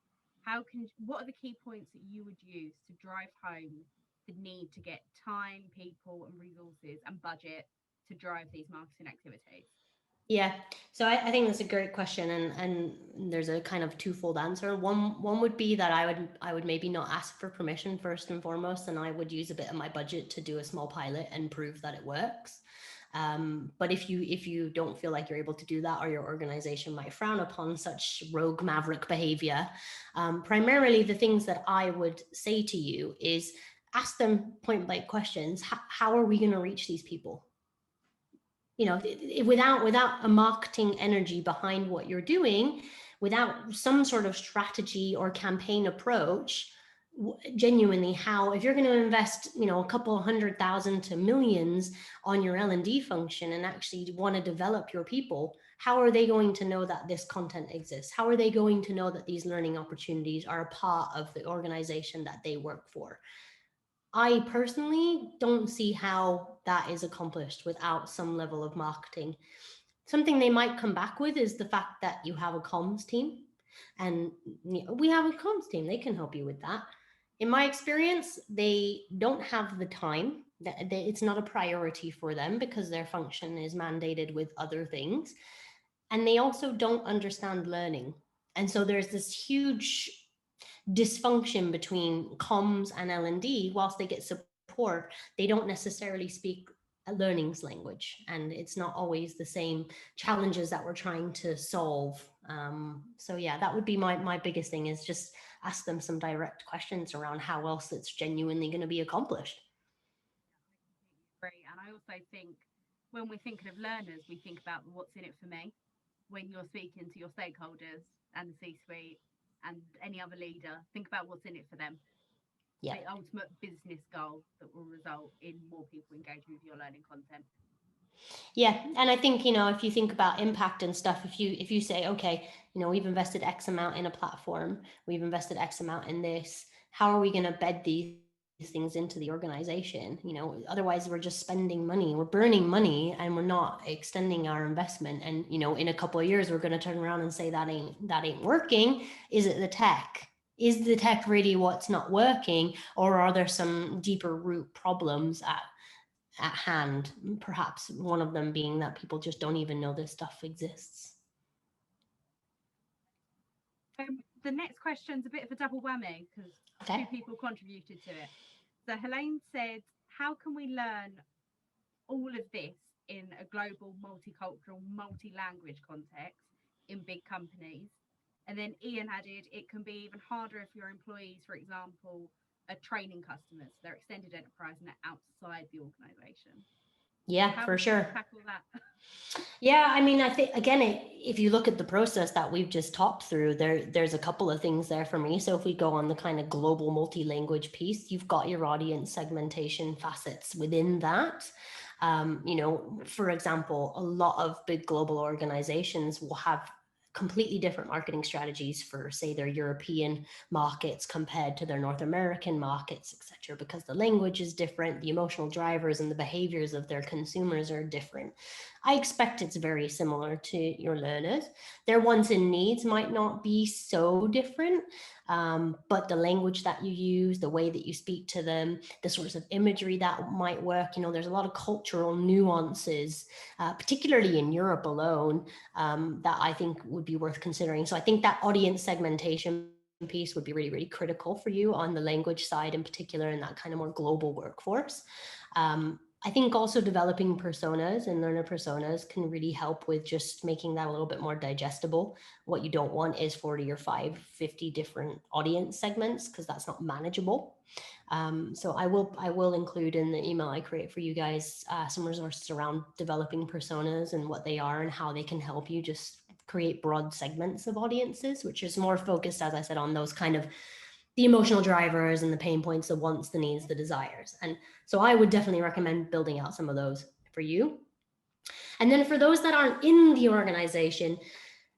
What are the key points that you would use to drive home the need to get time, people and resources and budget to drive these marketing activities? Yeah, so I think that's a great question, and there's a kind of twofold answer. One would be that I would maybe not ask for permission first and foremost, and I would use a bit of my budget to do a small pilot and prove that it works. But if you don't feel like you're able to do that, or your organization might frown upon such rogue maverick behavior, primarily the things that I would say to you is ask them point blank questions. How are we going to reach these people? You know, without a marketing energy behind what you're doing, without some sort of strategy or campaign approach, genuinely, if you're going to invest, you know, a couple $100,000 to millions on your L&D function and actually want to develop your people, how are they going to know that this content exists? How are they going to know that these learning opportunities are a part of the organization that they work for? I personally don't see how that is accomplished without some level of marketing. Something they might come back with is the fact that you have a comms team, and we have a comms team. They can help you with that. In my experience, they don't have the time. It's not a priority for them because their function is mandated with other things. And they also don't understand learning. And so there's this huge dysfunction between comms and L&D. Whilst they get support, they don't necessarily speak a learnings language, and it's not always the same challenges that we're trying to solve. So yeah, that would be my biggest thing, is just ask them some direct questions around how else it's genuinely going to be accomplished. Great. And I also think when we're thinking of learners, we think about what's in it for me. When you're speaking to your stakeholders and the C-suite and any other leader, think about what's in it for them. Yeah. The ultimate business goal that will result in more people engaging with your learning content. Yeah, and I think, you know, if you think about impact and stuff, if you say, okay, you know, we've invested X amount in a platform, we've invested X amount in this, how are we going to bed these things into the organization? You know, otherwise we're just spending money, we're burning money, and we're not extending our investment. And, you know, in a couple of years, we're going to turn around and say that ain't working. Is it the tech? Is the tech really what's not working, or are there some deeper root problems at hand? Perhaps one of them being that people just don't even know this stuff exists. The next question's a bit of a double whammy because two people contributed to it. So Helene said, how can we learn all of this in a global, multicultural, multi-language context in big companies? And then Ian added, it can be even harder if your employees, for example, are training customers, they're extended enterprise and they're outside the organization. Yeah, for sure. Tackle that? Yeah, I mean, I think, again, if you look at the process that we've just talked through, there's a couple of things there for me. So if we go on the kind of global multi-language piece, you've got your audience segmentation facets within that. You know, for example, a lot of big global organizations will have completely different marketing strategies for, say, their European markets compared to their North American markets, etc., because the language is different, the emotional drivers and the behaviors of their consumers are different. I expect it's very similar to your learners. Their wants and needs might not be so different, but the language that you use, the way that you speak to them, the sorts of imagery that might work, you know, there's a lot of cultural nuances, particularly in Europe alone, that I think would be worth considering. So I think that audience segmentation piece would be really, really critical for you on the language side in particular, in that kind of more global workforce. I think also developing personas and learner personas can really help with just making that a little bit more digestible. What you don't want is 40 or 50 different audience segments, because that's not manageable. So I will include in the email I create for you guys some resources around developing personas and what they are and how they can help you just create broad segments of audiences, which is more focused, as I said, on those kind of the emotional drivers and the pain points, the wants, the needs, the desires. And so I would definitely recommend building out some of those for you. And then for those that aren't in the organization,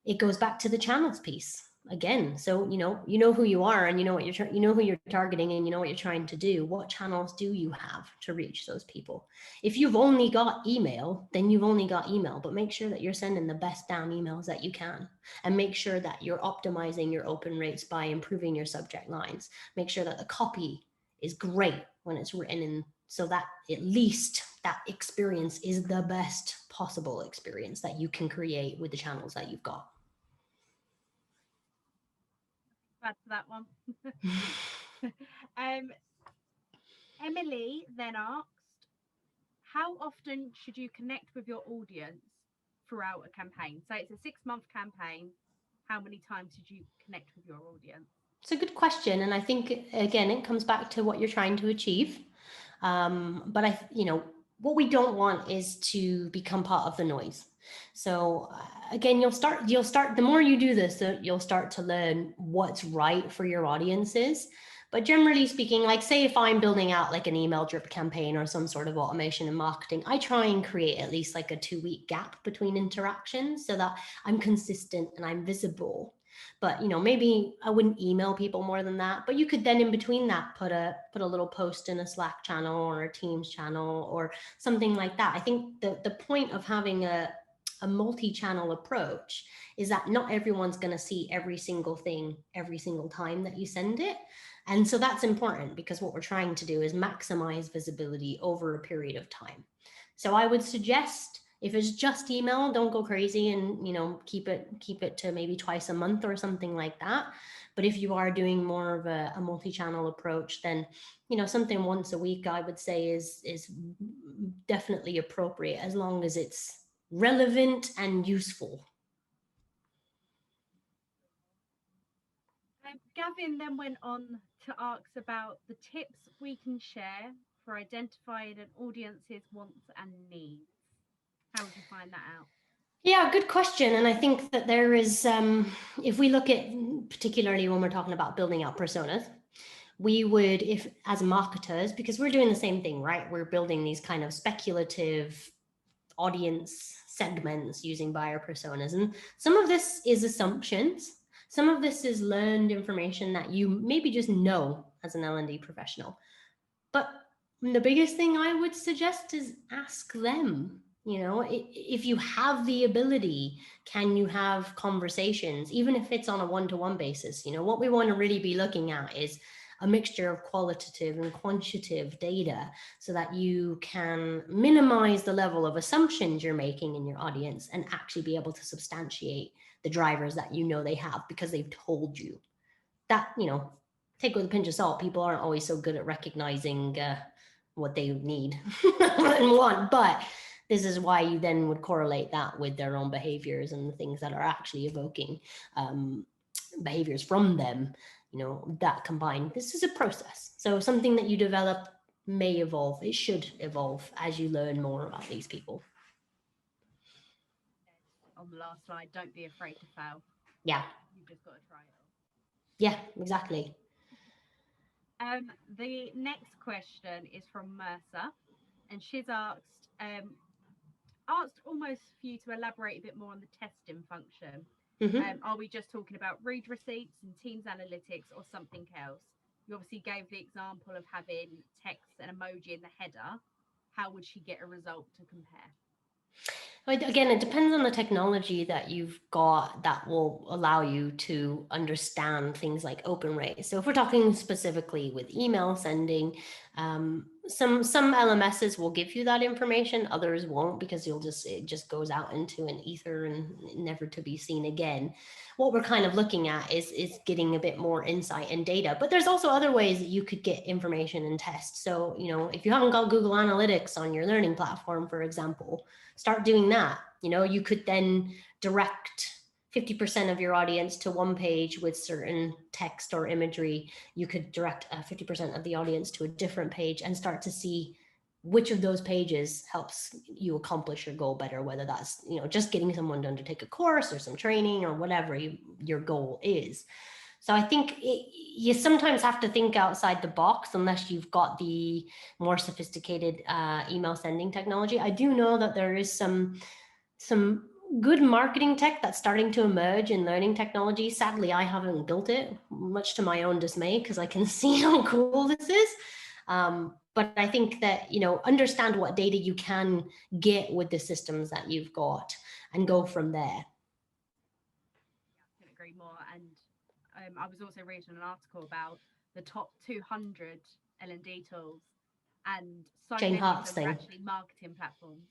it goes back to the channels piece again. So, you know who you are, and you know what you know who you're targeting, and you know what you're trying to do. What channels do you have to reach those people? If you've only got email, then you've only got email, but make sure that you're sending the best damn emails that you can, and make sure that you're optimizing your open rates by improving your subject lines. Make sure that the copy is great when it's written in, so that at least that experience is the best possible experience that you can create with the channels that you've got. Add to that one. Emily then asked, how often should you connect with your audience throughout a campaign? So it's a 6-month campaign. How many times should you connect with your audience? It's a good question. And I think, again, it comes back to what you're trying to achieve. But what we don't want is to become part of the noise. So again, you'll start, the more you do this, you'll start to learn what's right for your audiences. But generally speaking, like say if I'm building out like an email drip campaign or some sort of automation and marketing, I try and create at least like a 2-week gap between interactions so that I'm consistent and I'm visible. But maybe I wouldn't email people more than that, but you could then in between that put a little post in a Slack channel or a Teams channel or something like that. I think the point of having a multi-channel approach is that not everyone's going to see every single thing every single time that you send it. And so that's important, because what we're trying to do is maximize visibility over a period of time. So I would suggest, if it's just email, don't go crazy and keep it to maybe twice a month or something like that. But if you are doing more of a multi-channel approach, then something once a week I would say is definitely appropriate, as long as it's relevant and useful. Gavin then went on to ask about the tips we can share for identifying an audience's wants and needs. How would you find that out? Yeah, good question. And I think that there is, if we look at, particularly when we're talking about building out personas, we would, if as marketers, because we're doing the same thing, right? We're building these kind of speculative audience segments using buyer personas. And some of this is assumptions. Some of this is learned information that you maybe just know as an L&D professional. But the biggest thing I would suggest is ask them. If you have the ability, can you have conversations, even if it's on a one-to-one basis? What we want to really be looking at is a mixture of qualitative and quantitative data, so that you can minimize the level of assumptions you're making in your audience and actually be able to substantiate the drivers that they have, because they've told you. That, take it with a pinch of salt. People aren't always so good at recognizing what they need and want, but this is why you then would correlate that with their own behaviors and the things that are actually evoking behaviors from them. That combined, this is a process. So something that you develop may evolve. It should evolve as you learn more about these people. On the last slide, don't be afraid to fail. Yeah. You've just got to try it. Yeah, exactly. The next question is from Mercer, and she's asked almost for you to elaborate a bit more on the testing function. Are we just talking about read receipts and Teams analytics, or something else? You obviously gave the example of having text and emoji in the header. How would she get a result to compare? Again, it depends on the technology that you've got that will allow you to understand things like open rate. So if we're talking specifically with email sending, some LMSs will give you that information, others won't, because it just goes out into an ether and never to be seen again. What we're kind of looking at is getting a bit more insight and data, but there's also other ways that you could get information and test. So, if you haven't got Google Analytics on your learning platform, for example, start doing that. You could then direct 50% of your audience to one page with certain text or imagery. You could direct 50% of the audience to a different page and start to see which of those pages helps you accomplish your goal better, whether that's just getting someone to undertake a course or some training or whatever your goal is. So I think you sometimes have to think outside the box unless you've got the more sophisticated email sending technology. I do know that there is some good marketing tech that's starting to emerge in learning technology. Sadly, I haven't built it, much to my own dismay, because I can see how cool this is. But I think that, understand what data you can get with the systems that you've got and go from there. I couldn't agree more. And I was also reading an article about the top 200 L&D tools, and so Jane many Hart's of them are thing. actually marketing platforms.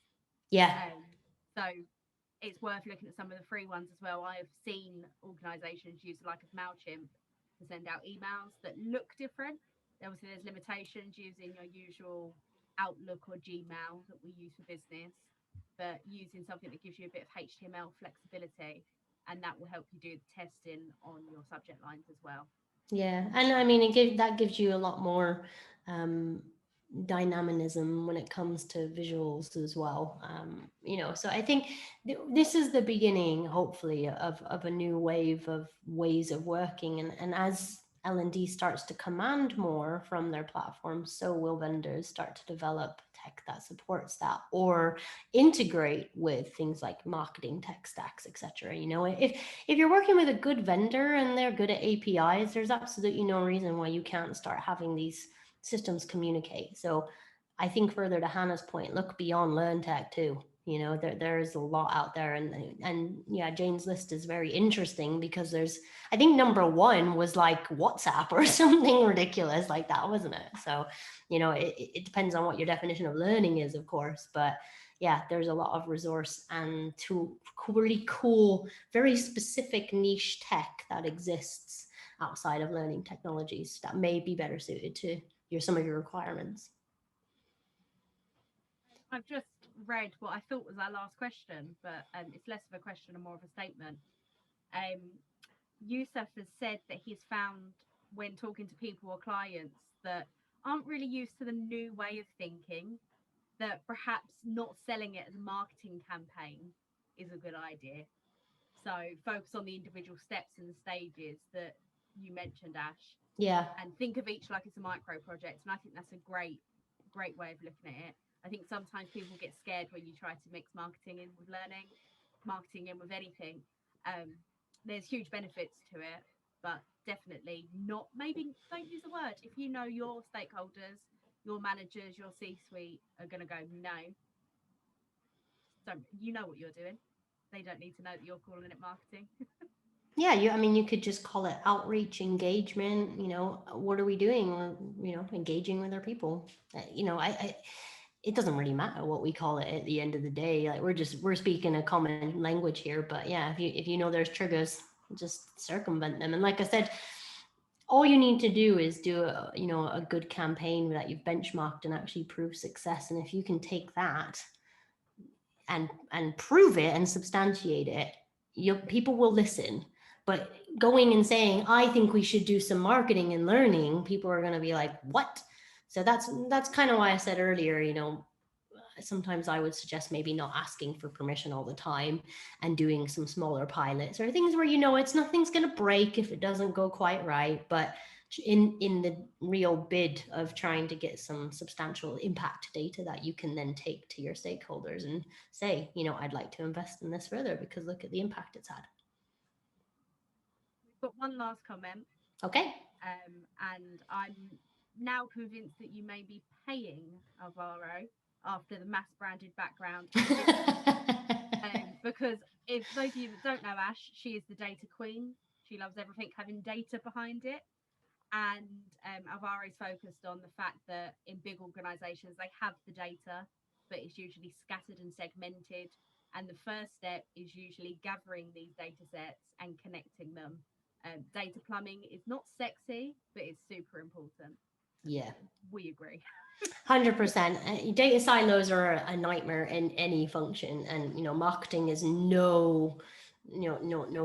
Yeah. So it's worth looking at some of the free ones as well. I have seen organisations use like a MailChimp to send out emails that look different. Obviously, there's limitations using your usual Outlook or Gmail that we use for business, but using something that gives you a bit of HTML flexibility, and that will help you do the testing on your subject lines as well. Yeah, and I mean, that gives you a lot more dynamism when it comes to visuals as well. So I think this is the beginning, hopefully, of a new wave of ways of working, and as L&D starts to command more from their platforms, so will vendors start to develop tech that supports that or integrate with things like marketing tech stacks, etc. If you're working with a good vendor and they're good at APIs, there's absolutely no reason why you can't start having these systems communicate. So I think, further to Hannah's point, look beyond LearnTech too. There's a lot out there, and yeah, Jane's list is very interesting because I think number one was like WhatsApp or something ridiculous like that, wasn't it? So it depends on what your definition of learning is, of course, but yeah, there's a lot of resource and really cool, very specific niche tech that exists outside of learning technologies that may be better suited to some of your requirements. I've just read what I thought was our last question, but it's less of a question and more of a statement. Yusuf has said that he's found when talking to people or clients that aren't really used to the new way of thinking, that perhaps not selling it as a marketing campaign is a good idea. So focus on the individual steps and the stages that you mentioned, Ash. Yeah. And think of each like it's a micro project. And I think that's a great way of looking at it. I think sometimes people get scared when you try to mix marketing in with learning, marketing in with anything. There's huge benefits to it, but definitely not. Maybe don't use the word. If you know your stakeholders, your managers, your C-suite are going to go, no. So you know what you're doing. They don't need to know that you're calling it marketing. Yeah, you could just call it outreach, engagement. What are we doing? We're, engaging with our people. It doesn't really matter what we call it at the end of the day. Like we're speaking a common language here, but yeah, if you know there's triggers, just circumvent them. And like I said, all you need to do is do a good campaign that you've benchmarked and actually prove success. And if you can take that and prove it and substantiate it, people will listen. But going and saying, I think we should do some marketing and learning, people are going to be like, what? So that's kind of why I said earlier, sometimes I would suggest maybe not asking for permission all the time and doing some smaller pilots or things where nothing's going to break if it doesn't go quite right, but in the real bid of trying to get some substantial impact data that you can then take to your stakeholders and say, I'd like to invest in this further because look at the impact it's had. We've got one last comment. Okay. And I'm now convinced that you may be paying Alvaro after the mass branded background. Because if those of you that don't know Ash, she is the data queen. She loves everything having data behind it. And Alvaro is focused on the fact that in big organizations, they have the data, but it's usually scattered and segmented. And the first step is usually gathering these data sets and connecting them. Data plumbing is not sexy, but it's super important. Yeah. We agree. 100%. Data silos are a nightmare in any function, and marketing is no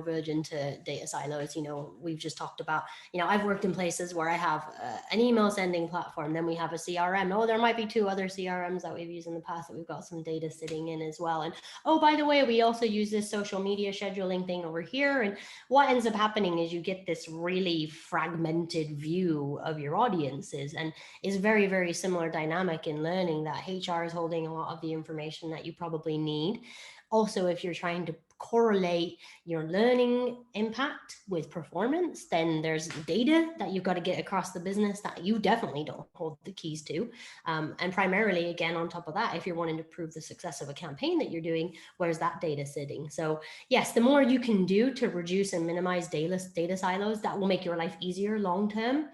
virgin to data silos. We've just talked about, I've worked in places where I have an email sending platform, then we have a CRM. Oh, there might be 2 other CRMs that we've used in the past that we've got some data sitting in as well. And oh, by the way, we also use this social media scheduling thing over here. And what ends up happening is you get this really fragmented view of your audiences, and is very, very similar dynamic in learning that HR is holding a lot of the information that you probably need. Also, if you're trying to correlate your learning impact with performance, then there's data that you've got to get across the business that you definitely don't hold the keys to. And primarily, again, on top of that, if you're wanting to prove the success of a campaign that you're doing, where's that data sitting? So yes, the more you can do to reduce and minimize data silos, that will make your life easier long term.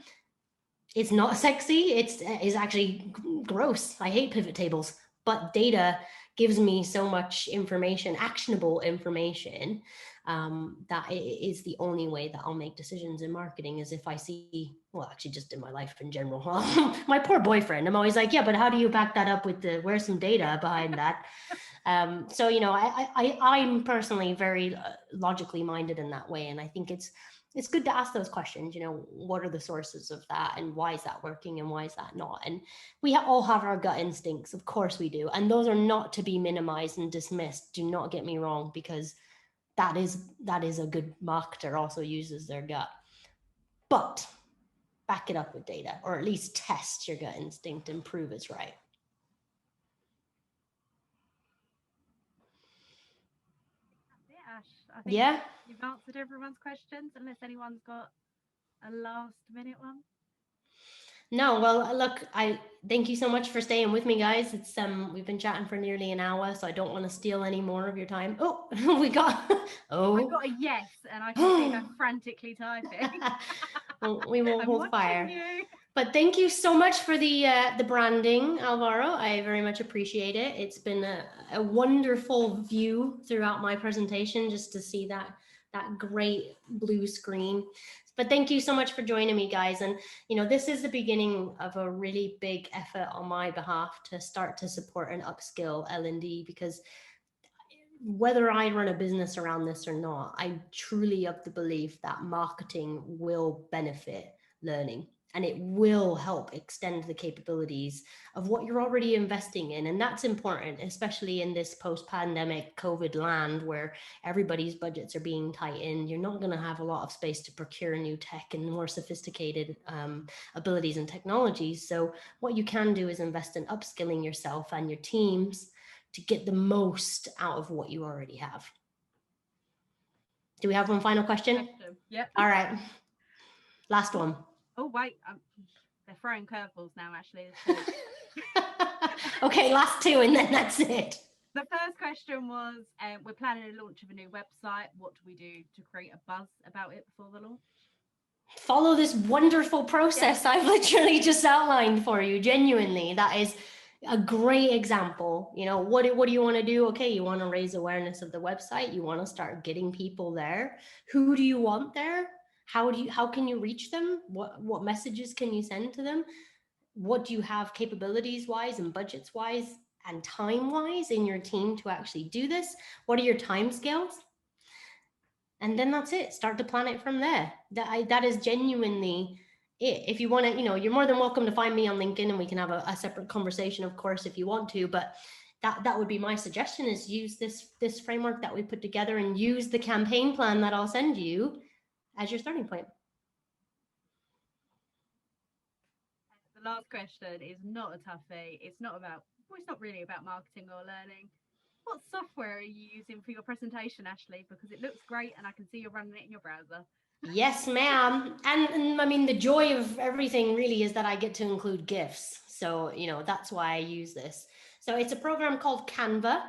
It's not sexy. It's actually gross. I hate pivot tables, but data gives me so much information, actionable information, that it is the only way that I'll make decisions in marketing, is if I see, well, actually just in my life in general. My poor boyfriend, I'm always like, yeah, but how do you back that up with where's some data behind that? So, I'm personally very logically minded in that way. And I think it's good to ask those questions, what are the sources of that, and why is that working and why is that not? And we all have our gut instincts, of course we do. And those are not to be minimized and dismissed. Do not get me wrong, because that is a good marketer also uses their gut. But back it up with data, or at least test your gut instinct and prove it's right. I think Yeah. you've answered everyone's questions, unless anyone's got a last minute one. No, well, look, I thank you so much for staying with me, guys. It's we've been chatting for nearly an hour, so I don't want to steal any more of your time. Oh, we got I got a yes, and I can see her frantically typing. Well, we won't hold fire. You. But thank you so much for the branding, Alvaro. I very much appreciate it. It's been a wonderful view throughout my presentation, just to see that great blue screen. But thank you so much for joining me, guys. And this is the beginning of a really big effort on my behalf to start to support and upskill L&D, because whether I run a business around this or not, I'm truly of the belief that marketing will benefit learning, and it will help extend the capabilities of what you're already investing in. And that's important, especially in this post-pandemic COVID land where everybody's budgets are being tightened. You're not going to have a lot of space to procure new tech and more sophisticated abilities and technologies. So what you can do is invest in upskilling yourself and your teams to get the most out of what you already have. Do we have one final question? Yep. All right. Last one. Oh, wait. They're throwing curveballs now, actually. Okay, last 2 and then that's it. The first question was, we're planning a launch of a new website. What do we do to create a buzz about it before the launch? Follow this wonderful process I've literally just outlined for you. Genuinely, that is a great example. What do you want to do? Okay, you want to raise awareness of the website. You want to start getting people there. Who do you want there? How can you reach them? What messages can you send to them? What do you have capabilities wise and budgets wise and time wise in your team to actually do this? What are your time scales? And then that's it. Start to plan it from there. That is genuinely it. If you want to, you're more than welcome to find me on LinkedIn, and we can have a separate conversation, of course, if you want to. But that would be my suggestion, is use this framework that we put together, and use the campaign plan that I'll send you as your starting point. The last question is not a toughie. It's not really about marketing or learning. What software are you using for your presentation, Ashley? Because it looks great and I can see you're running it in your browser. Yes, ma'am. And I mean, the joy of everything really is that I get to include GIFs. So, that's why I use this. So it's a program called Canva.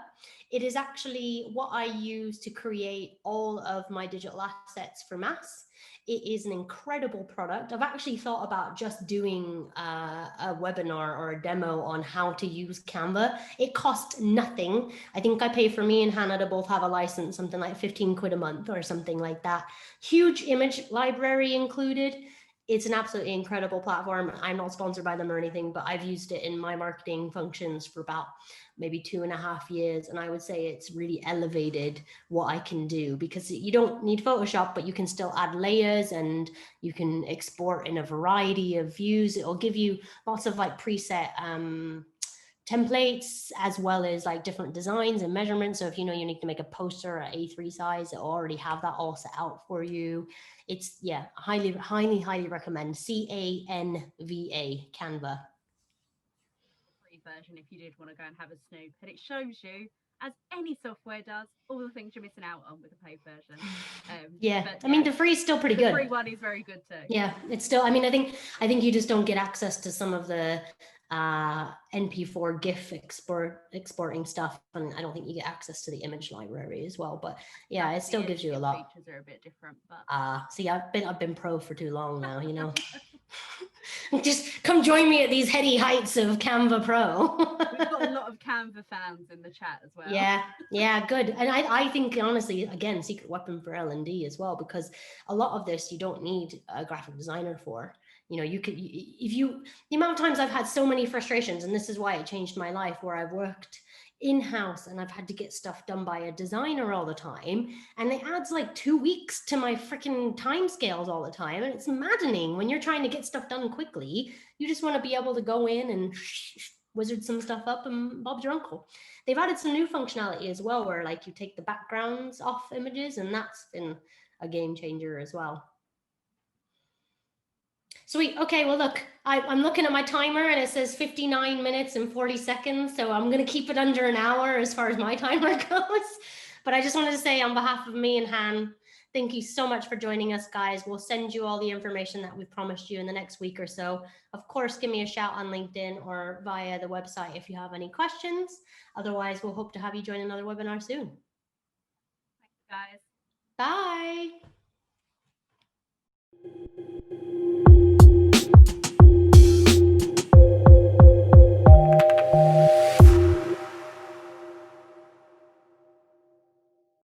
It is actually what I use to create all of my digital assets for mass. It is an incredible product. I've actually thought about just doing a webinar or a demo on how to use Canva. It costs nothing. I think I pay for me and Hannah to both have a license, something like 15 quid a month or something like that. Huge image library included. It's an absolutely incredible platform. I'm not sponsored by them or anything, but I've used it in my marketing functions for about maybe 2.5 years. And I would say it's really elevated what I can do, because you don't need Photoshop, but you can still add layers and you can export in a variety of views. It'll give you lots of like preset templates, as well as like different designs and measurements. So if you know you need to make a poster at A3 size, it'll already have that all set out for you. It's, yeah, highly recommend. Canva, Canva. Free version if you did want to go and have a snoop, and it shows you, as any software does, all the things you're missing out on with the paid version. Yeah, I mean, the free is still pretty good. The free one is very good too. Yeah, it's still, I mean, I think you just don't get access to some of the NP4 GIF exporting stuff, and I don't think you get access to the image library as well. But yeah, it still gives you a lot. Features are a bit different, but see, I've been pro for too long now, you know. Just come join me at these heady heights of Canva Pro. We've got a lot of Canva fans in the chat as well. Yeah, good. And I think, honestly, again, secret weapon for L&D as well, because a lot of this you don't need a graphic designer for. You know, you could, the amount of times I've had so many frustrations, and this is why it changed my life, where I've worked in-house and I've had to get stuff done by a designer all the time, and it adds like 2 weeks to my freaking time scales all the time, and it's maddening when you're trying to get stuff done quickly. You just want to be able to go in and wizard some stuff up and Bob's your uncle. They've added some new functionality as well, where like you take the backgrounds off images, and that's been a game changer as well. Sweet. Okay, well, look, I'm looking at my timer and it says 59 minutes and 40 seconds. So I'm going to keep it under an hour as far as my timer goes. But I just wanted to say, on behalf of me and Han, thank you so much for joining us, guys. We'll send you all the information that we've promised you in the next week or so. Of course, give me a shout on LinkedIn or via the website if you have any questions. Otherwise, we'll hope to have you join another webinar soon. Thanks, guys. Bye.